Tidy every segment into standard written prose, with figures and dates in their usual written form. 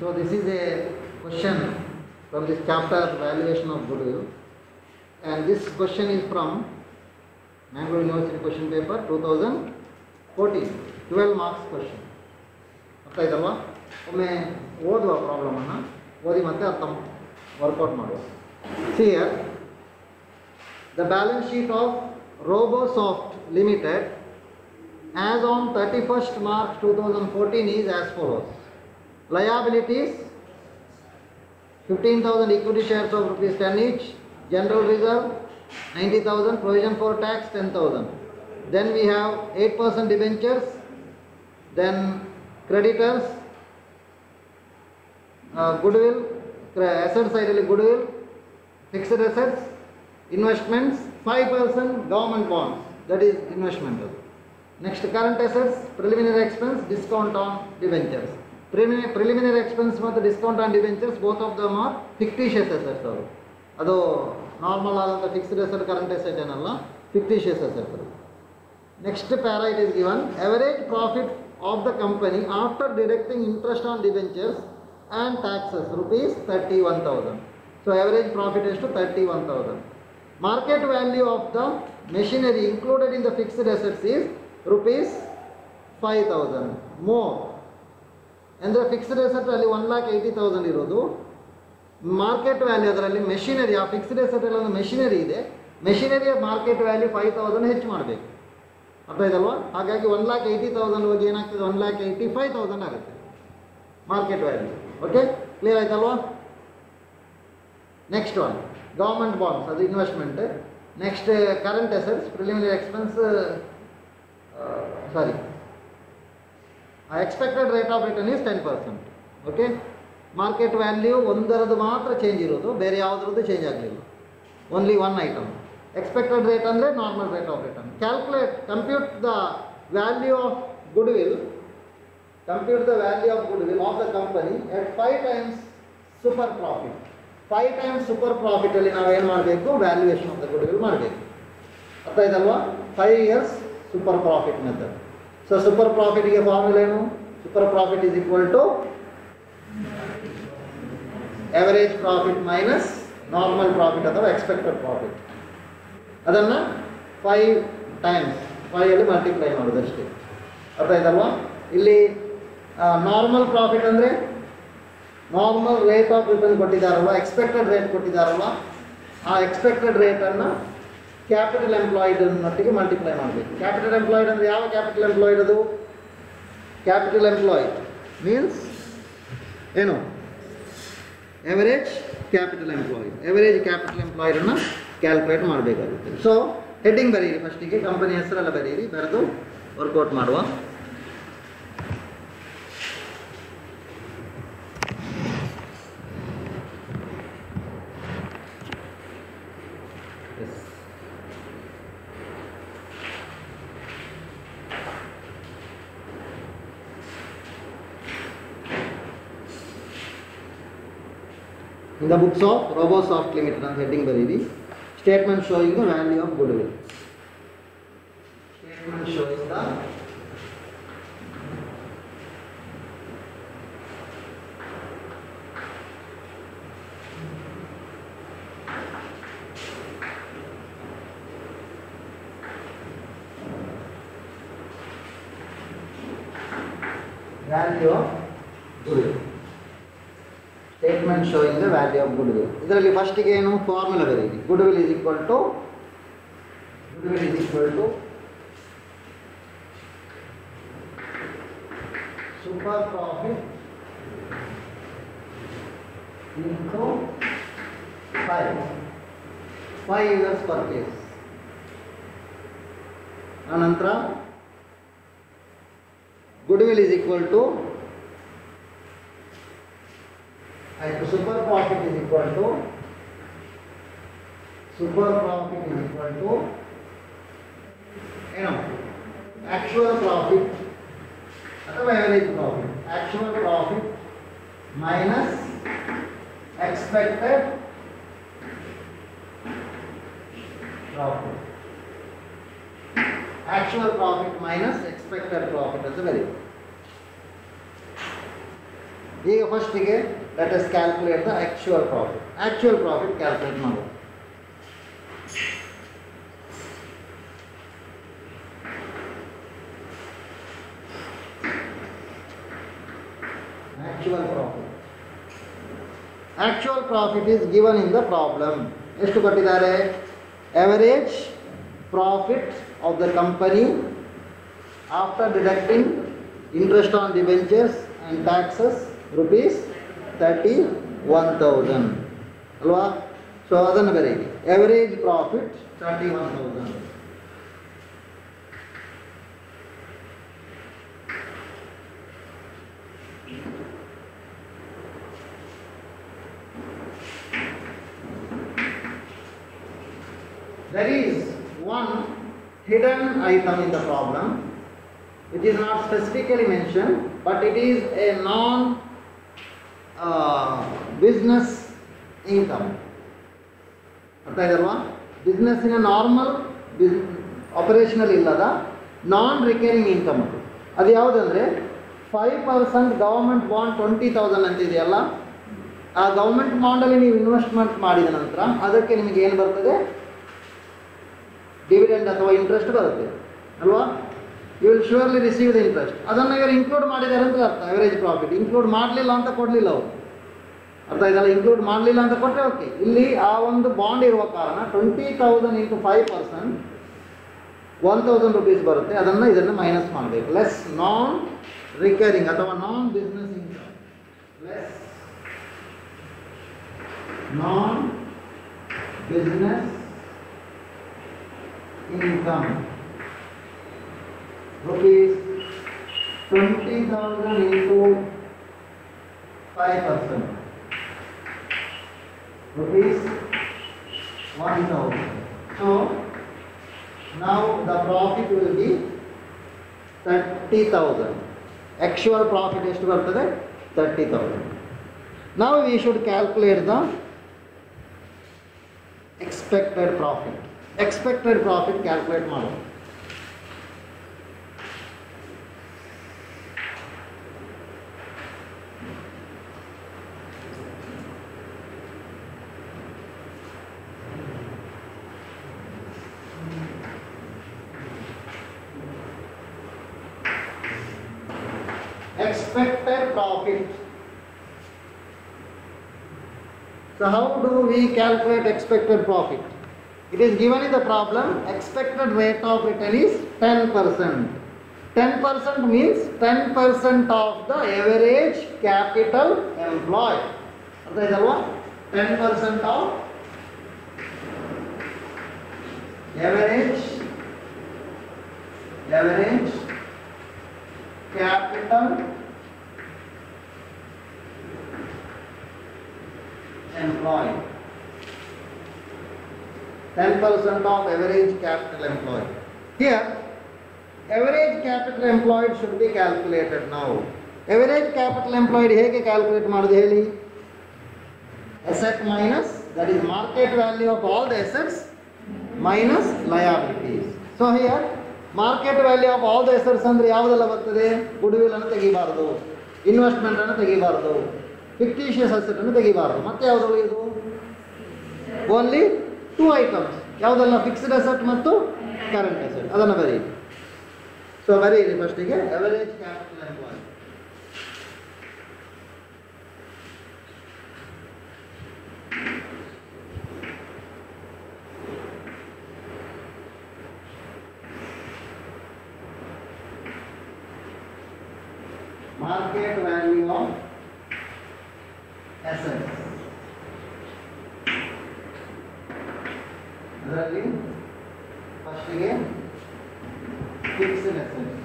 So this is a question from this chapter valuation of goodwill, and this question is from Mangalore University question paper 2014, 12 marks question. ಅರ್ಥ ಆಯ್ತಲ್ವಾ? ಒಮ್ಮೆ ಓದುವ ಪ್ರಾಬ್ಲಮನ್ನು ಓದಿ ಮತ್ತೆ ಅರ್ಥ workout ಮಾಡುವ. See here, the balance sheet of Robosoft Limited as on 31st March 2014 is as follows. Liabilities 15,000 equity shares of rupees 10 each, general reserve 90,000, provision for tax 10,000. Then we have 8% debentures, then creditors, goodwill, asset side goodwill, fixed assets, investments 5% government bonds, that is investment. Next current assets, preliminary expense, discount on debentures. Preliminary expense ಮತ್ತು discount on debentures, both of them are fictitious assets. ಅದು normal ಆದಂಥ fixed asset current asset ಏನಲ್ಲ, fictitious assets. Next para it is given, average profit of the company after deducting interest on debentures and taxes rupees 31,000. So average profit is to 31,000. Market value of the machinery included in the fixed assets is rupees 5,000 more. ಅಂದರೆ fixed asset ಅಲ್ಲಿ 1,80,000 ಇರೋದು, market value ಅದರಲ್ಲಿ machinery, ಆ fixed ಅಸೆಟಲ್ಲಿ ಒಂದು machinery ಇದೆ, ಮೆಷಿನರಿಯ market value 5,000 ಹೆಚ್ಚು ಮಾಡಬೇಕು. ಅರ್ಥ ಇದಲ್ವಾ? ಹಾಗಾಗಿ 1,80,000 ಹೋಗಿ ಏನಾಗ್ತದೆ, 1,85,000 ಆಗುತ್ತೆ ಮಾರ್ಕೆಟ್ ವ್ಯಾಲ್ಯೂ. ಓಕೆ, ಕ್ಲಿಯರ್ ಆಯ್ತಲ್ವಾ? ನೆಕ್ಸ್ಟ್ ಒನ್ ಗೌರ್ಮೆಂಟ್ ಬಾಂಡ್ಸ್, ಅದು investment. Next current assets, preliminary expense, expected rate of return is 10%. Okay, market value ಒಂದರದ್ದು ಮಾತ್ರ ಚೇಂಜ್ ಇರೋದು, ಬೇರೆ ಯಾವುದ್ರದ್ದು ಚೇಂಜ್ ಆಗಲಿಲ್ಲ, only one item. Expected rate ಅಂದರೆ normal rate of return. Compute the value of goodwill of the company at 5 times super profit. 5 times super ಪ್ರಾಫಿಟಲ್ಲಿ ನಾವೇನು ಮಾಡಬೇಕು, ವ್ಯಾಲ್ಯೂಯೇಷನ್ ಆಫ್ ದ ಗುಡ್ವಿಲ್ ಮಾಡಬೇಕು. ಅರ್ಥ ಇದಲ್ವಾ? 5 years super profit method. So super ಪ್ರಾಫಿಟ್ಗೆ formula ಏನು? Super profit is equal to average profit minus normal profit ಅಥವಾ expected profit. ಅದನ್ನು 5 times 5 ಮಲ್ಟಿಪ್ಲೈ ಮಾಡೋದಷ್ಟೇ. ಅರ್ಥ ಆಯ್ತಲ್ವಾ? ಇಲ್ಲಿ ನಾರ್ಮಲ್ ಪ್ರಾಫಿಟ್ ಅಂದರೆ ನಾರ್ಮಲ್ ರೇಟ್ ಆಫ್ ರಿಟರ್ನ್ ಕೊಟ್ಟಿದ್ದಾರಲ್ವ, ಎಕ್ಸ್ಪೆಕ್ಟೆಡ್ ರೇಟ್ ಕೊಟ್ಟಿದ್ದಾರಲ್ವ, ಆ ಎಕ್ಸ್ಪೆಕ್ಟೆಡ್ ರೇಟನ್ನು ಕ್ಯಾಪಿಟಲ್ ಎಂಪ್ಲಾಯ್ಡ್ ನೊಟ್ಟಿಗೆ ಮಲ್ಟಿಪ್ಲೈ ಮಾಡಬೇಕು. ಕ್ಯಾಪಿಟಲ್ ಎಂಪ್ಲಾಯ್ಡ್ ಅಂದರೆ ಯಾವ ಕ್ಯಾಪಿಟಲ್ ಎಂಪ್ಲಾಯ್ಡ್? ಅದು ಕ್ಯಾಪಿಟಲ್ ಎಂಪ್ಲಾಯ್ಡ್ ಮೀನ್ಸ್ ಏನು? Average capital employed. Average capital ಎಂಪ್ಲಾಯ್ಡನ್ನು calculate ಮಾಡಬೇಕಾಗುತ್ತೆ. ಸೊ ಹೆಡ್ಡಿಂಗ್ ಬರೀರಿ, ಫಸ್ಟಿಗೆ ಕಂಪನಿ ಹೆಸರೆಲ್ಲ ಬರೀರಿ, ಬರೆದು ವರ್ಕೌಟ್ ಮಾಡುವ. In the books of Robosoft Limited and heading ಬರೀರಿ, statement showing the value of goodwill. Statement showing the value of goodwill. Statement showing the value of goodwill. ಇದರಲ್ಲಿ ಫಸ್ಟಿಗೆ ಏನು ಫಾರ್ಮುಲಾ ಬರೀರಿ. goodwill is equal to super profit into 5 years purchase. ಅನಂತರ goodwill is equal to super profit is equal to actual profit ಅಥವಾ average profit. Actual profit minus expected profit. Actual profit minus expected profit as a variable. ಈಗ ಫಸ್ಟಿಗೆ let us calculate the actual profit. Actual profit calculate ಮಾಡೋದು. Actual profit is given in the problem. ಎಷ್ಟು ಕೊಟ್ಟಿದ್ದಾರೆ? Average profit of the company after deducting interest on debentures and taxes rupees 31,000 ಅಲ್ವಾ? So ಅದನ್ನು ಬರೀರಿ. Average profit 31,000. There is one hidden item in the problem which is not specifically mentioned, but it is a non-business income. ಅರ್ಥ ಇದಲ್ವಾ? ಬಿಸ್ನೆಸ್ಸಿನ normal operational ಇಲ್ಲದ ನಾನ್ recurring income ಅದು ಯಾವುದಂದರೆ 5% government bond 20,000 ಅಂತಿದೆಯಲ್ಲ, ಆ government ಬಾಂಡಲ್ಲಿ ನೀವು investment ಮಾಡಿದ ನಂತರ ಅದಕ್ಕೆ ನಿಮಗೆ ಏನು ಬರ್ತದೆ? ಡಿವಿಡೆಂಡ್ ಅಥವಾ ಇಂಟ್ರೆಸ್ಟ್ ಬರುತ್ತೆ ಅಲ್ವಾ? You will surely receive the interest. ಅದನ್ನು ಇವರು ಇನ್ಕ್ಲೂಡ್ ಮಾಡಿದ್ದಾರೆ ಅಂತ ಅರ್ಥ. ಅವರೇಜ್ ಪ್ರಾಫಿಟ್ ಇನ್ಕ್ಲೂಡ್ ಮಾಡಲಿಲ್ಲ ಅಂತ ಕೊಡಲಿಲ್ಲ ಅವರು. ಅರ್ಥ ಇದೆಲ್ಲ, ಇನ್ಕ್ಲೂಡ್ ಮಾಡಲಿಲ್ಲ ಅಂತ ಕೊಟ್ಟರೆ ಓಕೆ. ಇಲ್ಲಿ ಆ ಒಂದು ಬಾಂಡ್ ಇರುವ ಕಾರಣ 20,000 ಇಂಟು 5% 1,000 rupees ಬರುತ್ತೆ. ಅದನ್ನು ಇದನ್ನು ಮೈನಸ್ ಮಾಡಬೇಕು. ಲೆಸ್ ನಾನ್ ರಿಕರಿಂಗ್ ಅಥವಾ ನಾನ್ business income. Less non business income rupees 20,000 into 5% rupees 1,000. So now the profit will be 30,000. Actual profit ಎಷ್ಟು ಬರ್ತದೆ? 30,000. Now we should calculate the expected profit. Expected profit calculate ಮಾಡೋದು. Expected profit. So how do we calculate expected profit? It is given in the problem. Expected rate of return is 10%. 10% means 10% of the average capital employed. ಅರ್ಥ ಇದಲ್ವಾ? 10% of average capital employed. 10% of average capital employed. Here, average capital employed should be calculated now. Average capital employed ಹೇಗೆ calculate ಮಾಡೋದು ಹೇಳಿ? Asset minus, that is market value of all the assets minus liabilities. So here, market value of all the assets ಅಂದರೆ ಯಾವುದೆಲ್ಲ ಬರ್ತದೆ? Goodwill ಅನ್ನು ತೆಗಿಬಾರದು, investment ಅನ್ನು ತೆಗಿಬಾರದು, fictitious asset ಅನ್ನು ತೆಗಿಬಾರದು. ಮತ್ತೆ ಯಾವುದು ಉಳಿಯುವುದು? Only 2 items. ಯಾವುದೆಲ್ಲ? ಫಿಕ್ಸ್ಡ್ ಅಸೆಟ್ ಮತ್ತು ಕರೆಂಟ್ ಅಸೆಟ್. ಅದನ್ನು ಬರೀರಿ. ಸೊ ಬರೀರಿ ಫಸ್ಟಿಗೆ average capital employ. Market value of assets. ಅದರಲ್ಲಿ ಫಸ್ಟಿಗೆ fixed assets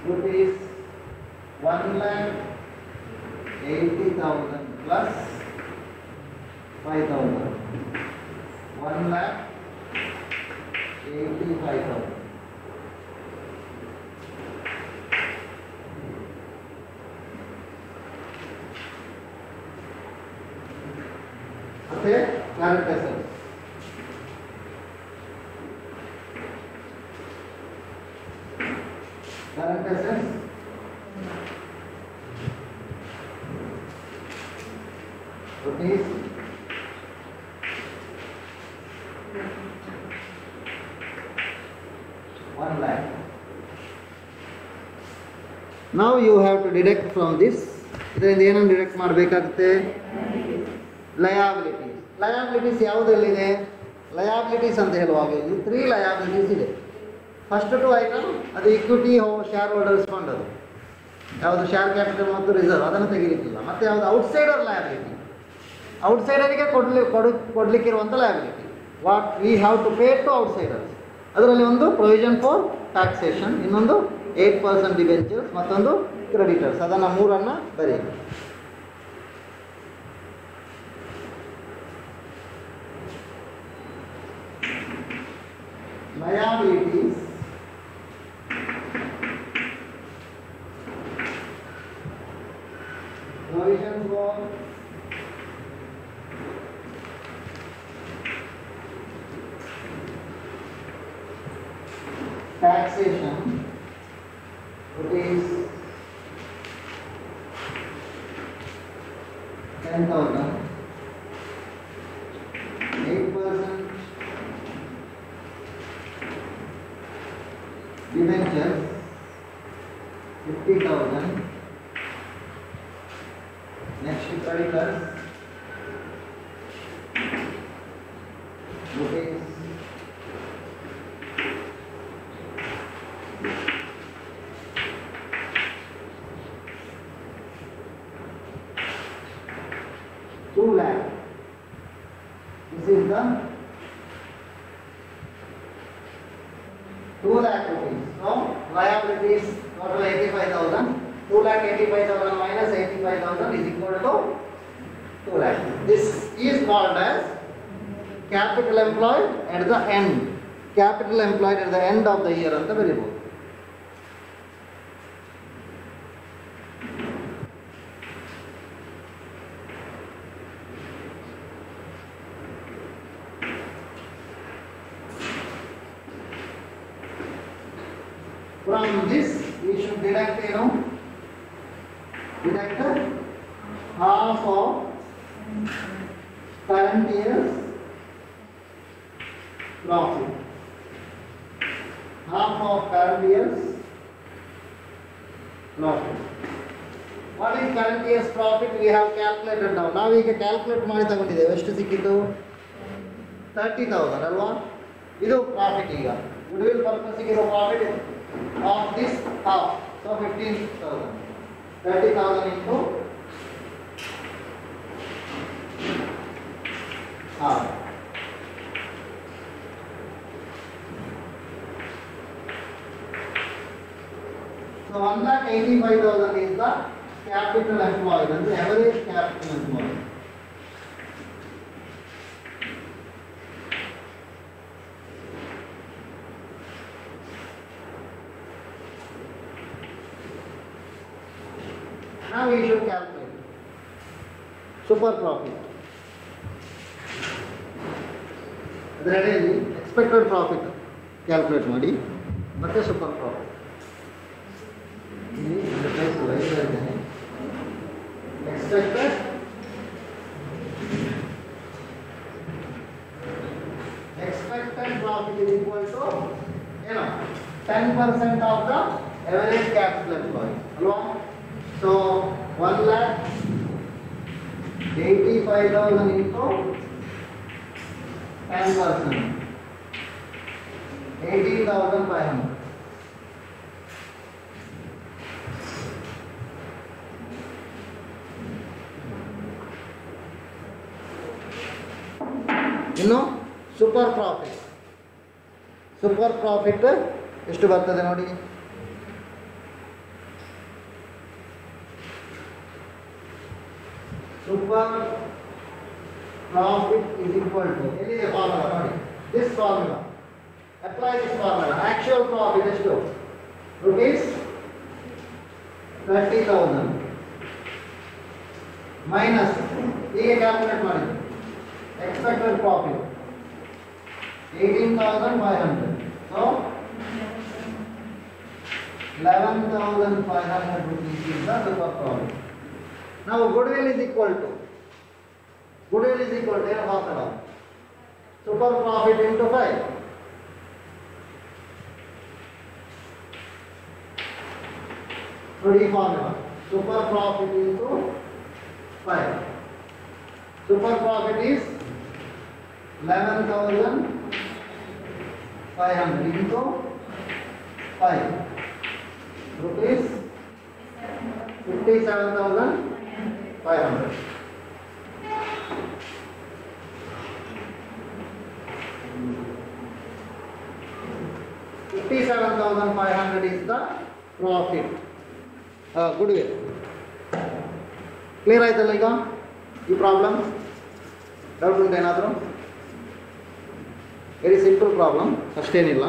rupees 1,80,000 plus 5,000. 1,85,000. Okay, current assets. Current assets rupees 1 lakh. Now you have to deduct from this. ಇದರಿಂದ ಏನನ್ನು ಡಿಡಕ್ಟ್ ಮಾಡಬೇಕಾಗುತ್ತೆ? ಲಯಾಬಿಲಿಟೀಸ್. ಲಯಾಬಿಲಿಟೀಸ್ ಯಾವುದೆಲ್ಲಿದೆ? ಲಯಾಬಿಲಿಟೀಸ್ ಅಂತ ಹೇಳುವಾಗ ಇಲ್ಲಿ 3 ಲಯಾಬಿಲಿಟೀಸ್ ಇದೆ. ಫಸ್ಟ್ 2 ಐಟಮ್ ಅದು ಇಕ್ವಿಟಿ ಶೇರ್ ಹೋಲ್ಡರ್ಸ್ ಫಂಡ್, ಅದು ಯಾವುದು ಶೇರ್ ಕ್ಯಾಪಿಟಲ್ ಮತ್ತು ರಿಸರ್ವ್, ಅದನ್ನು ತೆಗಿಲಿಕ್ಕಿಲ್ಲ. ಮತ್ತು ಯಾವುದು ಔಟ್ಸೈಡರ್ ಲಯಾಬಿಲಿಟಿ, ಔಟ್ಸೈಡರಿಗೆ ಕೊಡಲಿಕ್ಕಿರುವಂಥ liability, what we have to pay to outsiders. ಅದರಲ್ಲಿ ಒಂದು ಪ್ರೊವಿಷನ್ ಫಾರ್ ಟ್ಯಾಕ್ಸೇಷನ್, ಇನ್ನೊಂದು 8% ಡಿಬೆಂಚರ್ಸ್, ಮತ್ತೊಂದು ಕ್ರೆಡಿಟರ್ಸ್. ಅದನ್ನು 3 ಬರೀ. liabilities provision for taxation rupees 10,000, 8% debentures 50,000, next creditors rupees 2 lakh. This is the 2 lakh rupees. So liabilities total 85,000. 2 lakh 85,000 minus 85,000 is equal to 2 lakh. This is called as capital employed at the end. Capital employed at the end of the year anta bariಬಹುದು. From this we should deduct half of current year's profit. Half of current year's profit. What is current year's profit? We have calculated now. Now we can calculate ಮಾಡಿ ತಗೊಂಡಿದ್ದೇವೆ. ಎಷ್ಟು ಸಿಕ್ಕಿತು? 30,000 ಅಲ್ವಾ? ಇದು profit. ಈಗ goodwill purpose ಗೆ ಇರೋ profit of this half, so 15,000. 30,000 into half. So 1,85,000 is the capital employed, and the average capital employed. Now we should calculate super profit. ಅದರಲ್ಲಿ expected profit calculate ಮಾಡಿ ಮತ್ತೆ super profit. ಇಲ್ಲಿ interface live ಇರ್ತದೆ. Expected profit is equal to 10% of the average capital employed. ಅಲ್ವಾ? So 1,85,000 into 10%, 18,500. ಇನ್ನು super profit. Super profit ಎಷ್ಟು ಬರ್ತದೆ ನೋಡಿ. Super profit is equal to, this is a formula, ನೋಡಿ, this formula, apply this formula. Actual profit is to rupees 30,000 minus, ಹೀಗೆ calculate ಮಾಡಿ, expected profit 18,500, so 11,500 rupees is the super profit. Now goodwill is equal to Goodwill is equal to ಏನು formula? Super profit into 5. ನೋಡಿ ಈ formula. Super profit into 5. Super profit is 11,500 into 5 rupees 57,500. $57,500 is the profit. Goodwill. Clear ಆಯ್ತಲ್ಲ ಈಗ ಈ problem? Doubt ಉಂಟು ಏನಾದರೂ? Very simple problem, ಅಷ್ಟೇನಿಲ್ಲ.